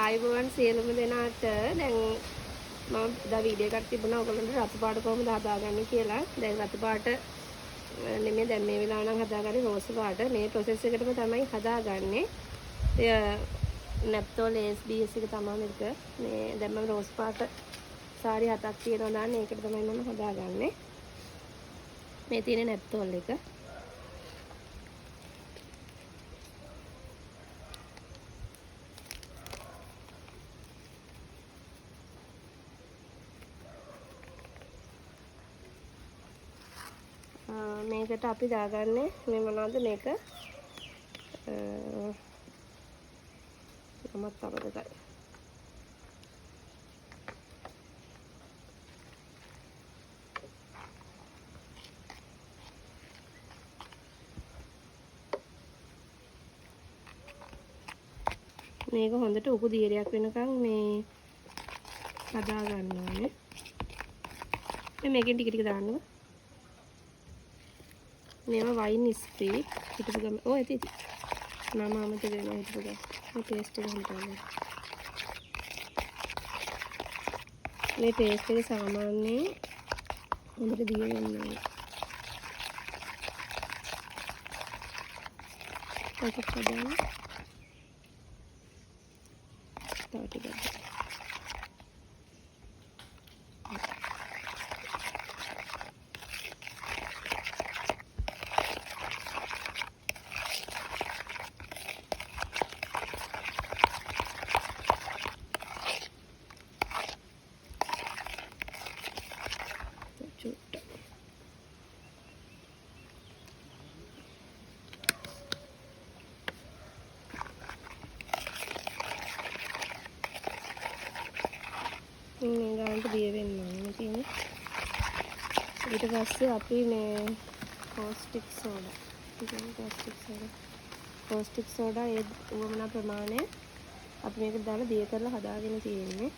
ආයුබෝවන් සියලුම දෙනාට. දැන් මම දා වීඩියෝ එකක් තිබුණා ඔයගොල්ලන්ට රතු පාට කොහොමද හදාගන්නේ කියලා. දැන් රතු පාට නෙමෙයි දැන් මේ වෙලාව නම් හදාගන්නේ රෝස් පාට. මේ ප්‍රොසෙස් එකටම තමයි හදාගන්නේ. නැප්තෝල් ASBS එක තමයි මේක. මේ දැන් මම රෝස් පාට සාරි 7ක් තියෙනවා දාන්නේ. ඒකට තමයි මම හදාගන්නේ. මේ තියෙන නැප්තෝල් එක. මේකට අපි දාගන්නේ මේ මොනවද මේක නමත් අපදකයි මේක හොඳට උකු දියරයක් වෙනකන් මේ හදා ගන්න ඕනේ. මේකෙන් ටික ටික දාන්නවා. මේවා වයින් ස්ප්‍රේ හිටපු ගම ඔය ඇති මම අමතක වෙනවා හිටපු ගම මේ පේස්ට් එක හිටවන්න. මේ පේස්ට් එක සාමාන්‍යයෙන් හොඳට දිය වෙන්න ඕනේ. ඒක හදන්න තව ටිකක් මේ ගානට දිය වෙන්න ඕනේ තියෙන්නේ. ඊට පස්සේ අපි මේ කෝස්ටික් සෝඩා ඒ උවමනා ප්‍රමාණය අපි මේකට දාලා දිය කරලා හදාගෙන තියෙන්නේ.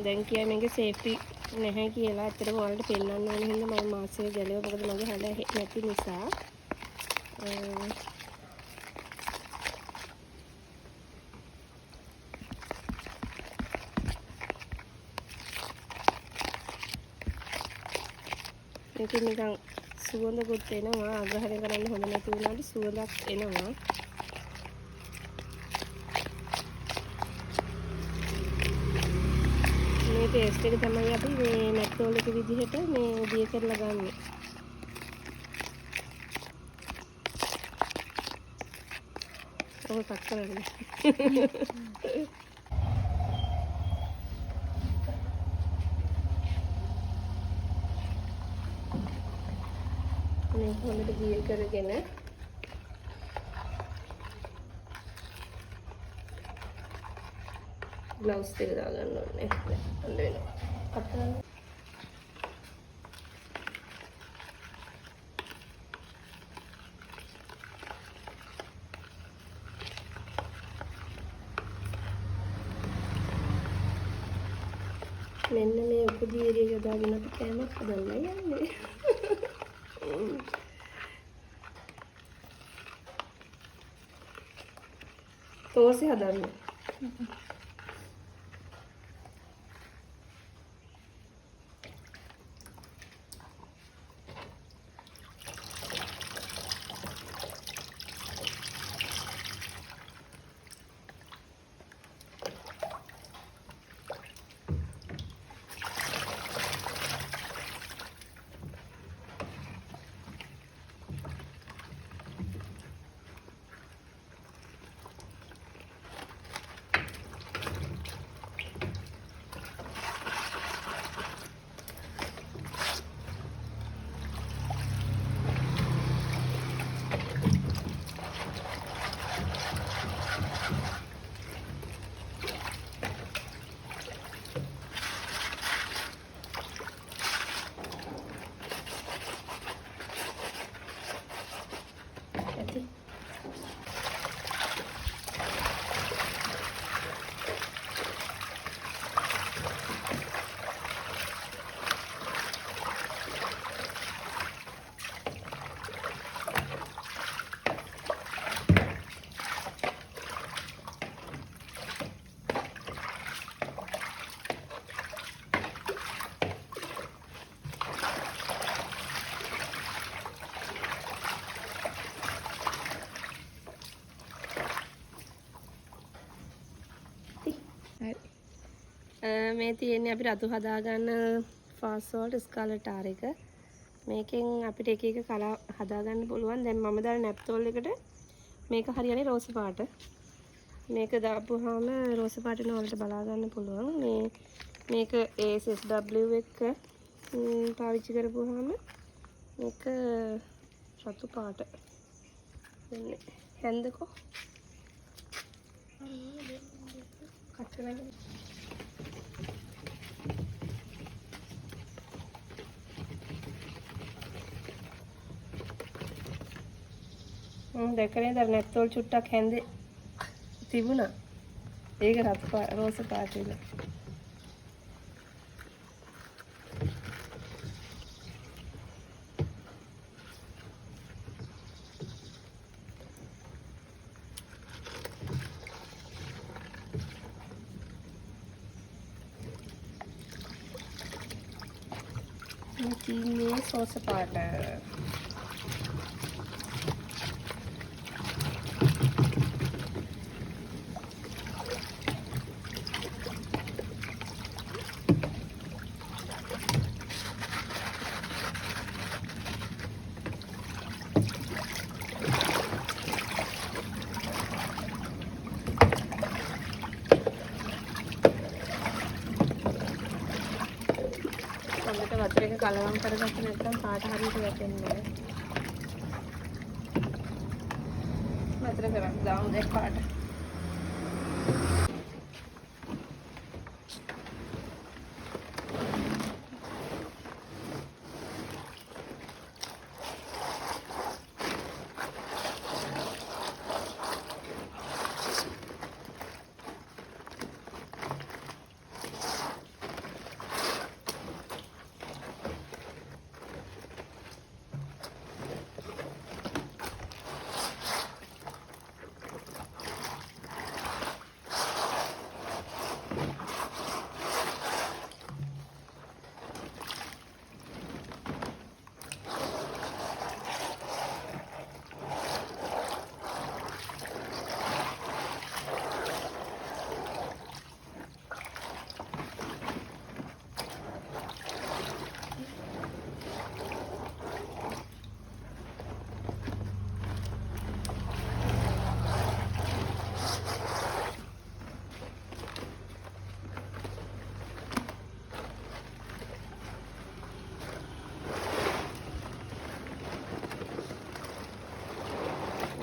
දැන් කියයි මේකේ සේෆ්ටි නැහැ කියලා. ඇත්තටම ඔයාලට පෙන්නන්න ඕන හින්දා මම මාස්කේ ගැලුවා. මොකද මගේ හඬ නැති නිසා. මේක නිකන් සුවඳකුත් එනවා. අග්‍රහණය කරන්න හොඳ නැති වුණාට සුවඳක් එනවා. මේ පේස්ට් එක තමයි අපි මේ නැප්තෝල් එක විදිහට මේ දිය කරලා ගන්න. ඔය කට් කරන්න. මේ හොඳට දිය කරගෙන ග්ලව්ස් දෙක දාගන්න ඕනේ. හොඳ වෙනවා. අතන මෙන්න මේ උපදීරිය යොදාගෙන අපි කෑමක් හදන්න යන්නේ. තෝසි හදන්න. හරි. මේ තියෙන්නේ අපි රතු හදාගන්න ෆාස්ට් ස්කාලට් ආර් එක. මේකෙන් අපිට එක එක කලර් හදාගන්න පුළුවන්. දැන් මම දාන නැප්තෝල් එකට මේක හරියන්නේ රෝස පාට. මේක දාපුවාම රෝස පාට වෙන වලට බලා ගන්න පුළුවන්. මේක ASSW එක පාවිච්චි කරපුවාම මේක රතු පාට වෙන්නේ. හැන්දකෝ කට් කරන්න. දැකනේ දර නැත්තෝල් චුට්ටක් හැන්දේ තිබුණා. ඒක රෝස පාට විල. මේ සෝස පාට. වතුර එක කලවම් කරගත්තේ නැත්නම් පාට හරියට වැටෙන්නේ නැහැ. වතුර කරක් දාමු දෙක පාට.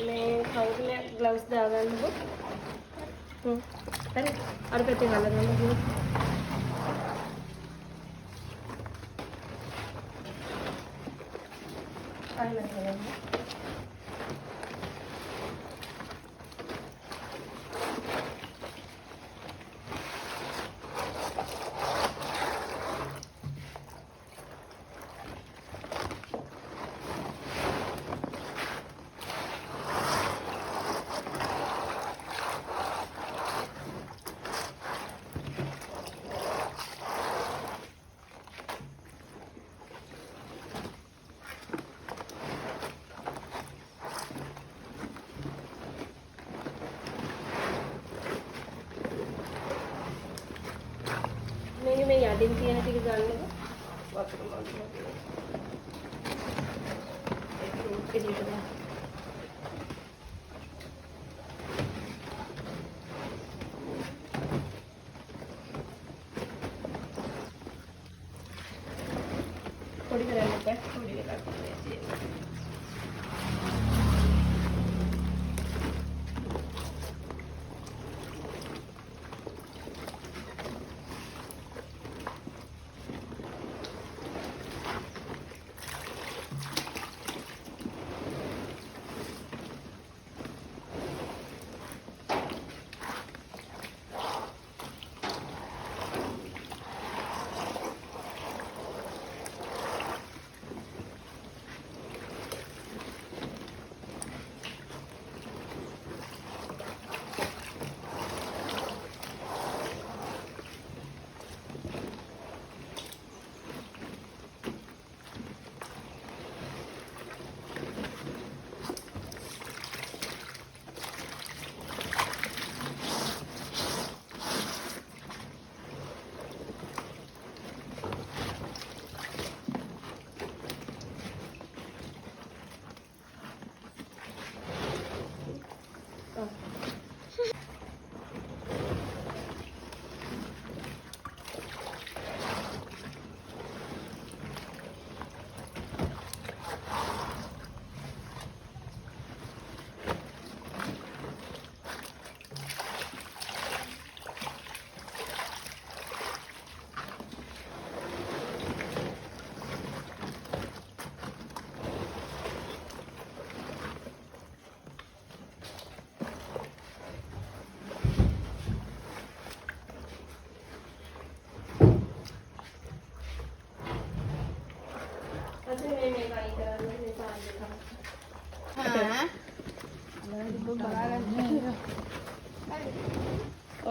මේ ग्लव्स දාගන්නකො. හරි. අර පැත්තෙන් අල්ලගන්න ඕනේ. අල්ලගන්න. මේ යටින් තියෙන ටික ගන්නකො. වතුර මල්ලි. ඒක උඩට දාන්න. පොඩි කරන්න බෑ. පොඩි වෙලා තියෙනවා.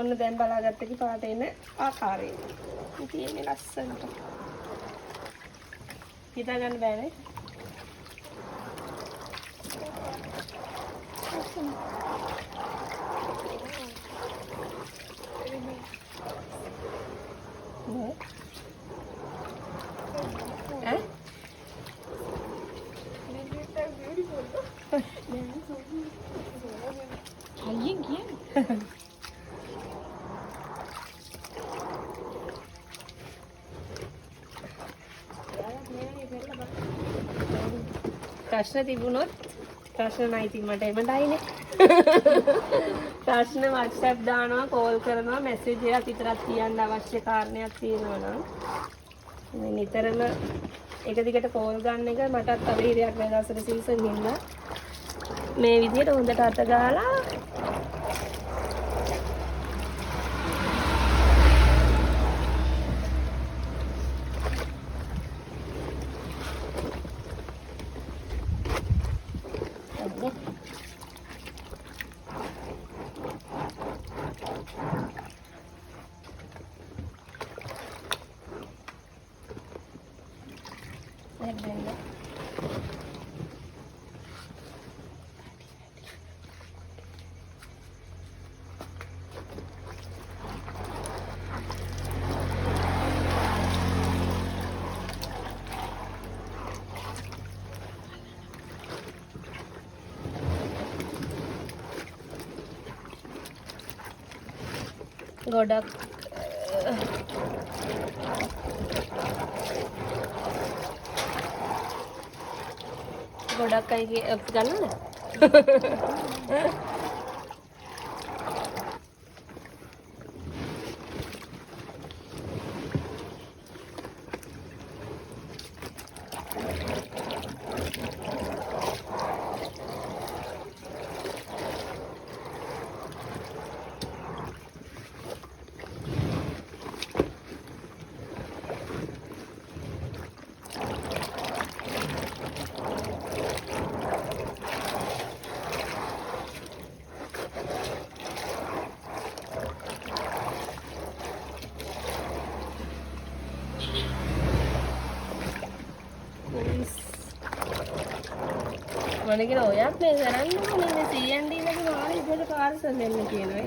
ඔන්න දැන් බලාගත්ත කි පාට එන ආකාරය. තියෙන්නේ ලස්සනට. හිතා ගන්න බෑනේ. ප්‍රශ්න තිබුණොත් ප්‍රශ්න නැයි ඉතින් මට එමඩයිනේ. ප්‍රශ්න WhatsApp දානවා, කෝල් කරනවා, මැසේජ් එකක් විතරක් තියන්න අවශ්‍ය කාරණයක් තියෙනවා නම් මේ නිතරම එක දිගට කෝල් ගන්න එක මටත් අවීරයක් මේ දවස්වල සීසන් හින්දා මේ විදිහට හොඳට අත ගාලා ගොඩක් අයගේ ගන්නද? මම කියන ඔයත් මේ කරන්නේ මේ C&D ලගේ මාළි ඉතල පාර්සල් දෙන්න කියනවා.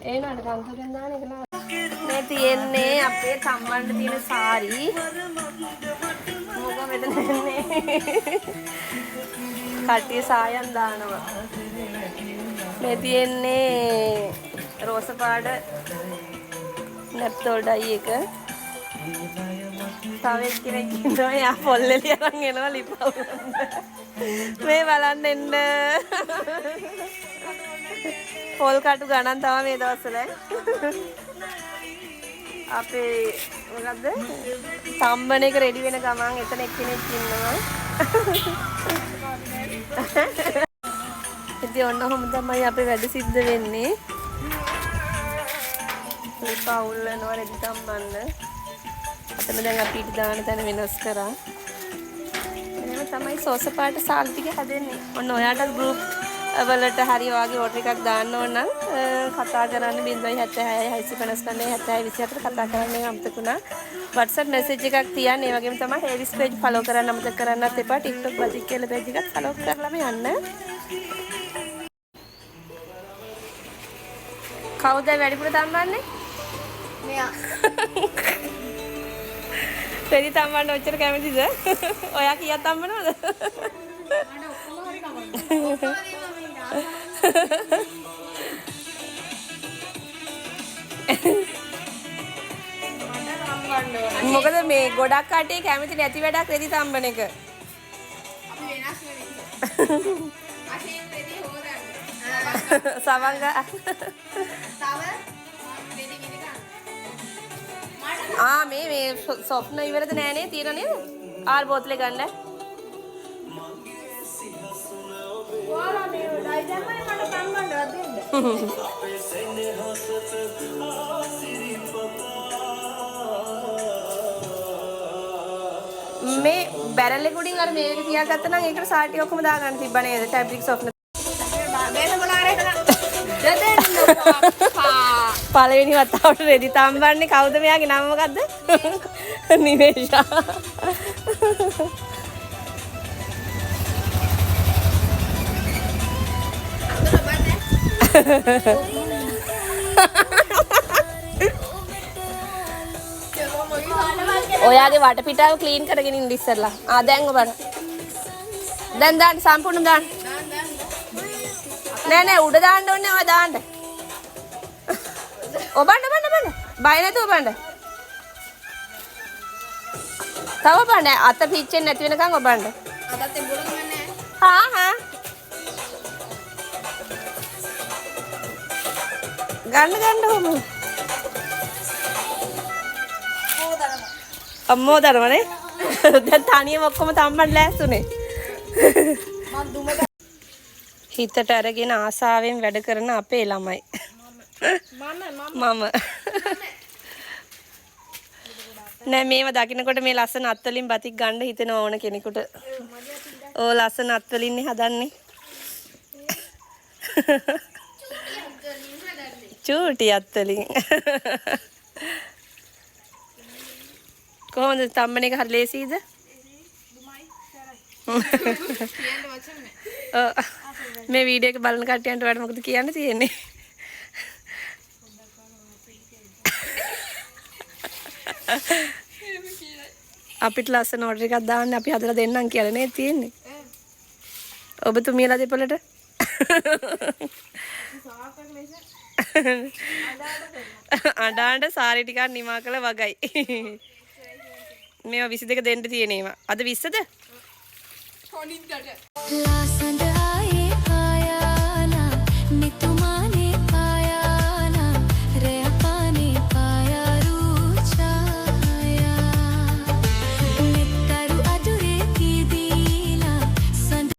ඒ නඩ කන්සලෙන් දාන එක නා මේ තියෙන්නේ අපේ සම්බන්ධ තියෙන සාරි. මොකද මෙතන ඉන්නේ කට්ටිය සායන් දානවා. මේ තියෙන්නේ රෝස පාට නැප්තෝල් ඩයි එක. තව එක්කෙනෙක් ඉන්නවා යා පොල්ලෙලි අරන් එනවා ලිපවුන්න. මේ බලන්න එන්න. පොල් කටු ගණන් තමයි මේ දවස්වල. අපේ මොකද්ද? තම්බන එක රෙඩි වෙන ගමන් එතන එක්කෙනෙක් ඉන්නවා. ඉතින් ඔන්න ඔහොම තමයි අපේ වැඩ සිද්ධ වෙන්නේ. ලිපවුල් යනවා රෙදි තම්බන්න. අතන දැන් අපි ඊට දාන තැන වෙනස් කරා. එහෙනම් තමයි සෝස පාට සාල් ටික හැදෙන්නේ. ඔන්න ඔයාට ගෲප් වලට හරි වගේ ඕඩර් එකක් දාන්න ඕන නම් කතා කරන්න 076 659 70 24 කතා කරන්න අමතකුණා. WhatsApp message එකක් තියන්න. ඒ වගේම තමයි Harris page follow කරන්න අමතක කරන්නත් එපා. TikTok magic කියලා page එකත් follow කරලාම යන්න. කවුද වැඩිපුර තම්බන්නේ? මෙයා. පෙරි තම්බන්න ඔච්චර කැමතිද? ඔයා කීයක් තම්බනවද? මට ඔක්කොම හරි කමක්. මොකද මේ ගොඩක් කටේ කැමති නැති වැඩක් රෙදි තම්බන එක. අපි වෙනස් වෙන්නේ. අශේන් රෙදි හොරන්න. සවංග. තව රෙදි මිනි ගන්න. මේ සොප්න ඉවරද නෑනේ තියෙන නේද? ආල් බෝතලේ ගන්න. ඔයාලා මේ ඩයි දැම්මනේ මට සම්බන්ධවත් දෙන්න. මේ බැරල් එක උඩින් අර මේක තියාගත්තා නම් ඒකට සාටි ඔක්කොම දාගන්න තිබ්බා නේද? ෆැබ්‍රික් සොෆ්න. මේක පළවෙනි වතාවට රෙදි තම්බන්නේ කවුද මෙයාගේ නම මොකද්ද? නිමේෂා. ඔයාගේ වටපිටාව ක්ලීන් කරගෙන ඉන්න ඉස්සරලා. දැන් ඔබන. දැන් දාන්න සම්පූර්ණ දාන්න. නෑ උඩ දාන්න ඕනේ ඔය දාන්න. ඔබන්න. බය නැතුව ඔබන්න. තව ඔබන්න අත පිච්චෙන්නේ නැති වෙනකන් ඔබන්න. අතත් එඹුණු ගමන්නේ. හා. ගන්න හොම. අම්මෝ දරමනේ. දැන් තනියම ඔක්කොම තම්බන්න ලෑස්තුනේ. හිතට අරගෙන ආසාවෙන් වැඩ කරන අපේ ළමයි. මම නෑ මේව දකින්නකොට මේ ලස්සන අත්වලින් බතික් ගන්න හිතෙනවා ඕන කෙනෙකුට. ඕ ලස්සන අත්වලින්නේ හදන්නේ. චූටි අත්වලින්. කොහොමද තම්බන එක හරි ලේසියිද? මේ වීඩියෝ එක බලන කට්ටියන්ට වඩා මොකද කියන්න තියෙන්නේ? අපිට ලස්සන ඕඩර් එකක් දාන්න අපි හදලා දෙන්නම් කියලා නේ තියෙන්නේ. ඔබතුමියලා දෙපළට අඬාඬ සාරි ටිකක් නිමා කළ වගයි. මේවා 22 දෙන්න තියෙන ඒවා. අද 20ද?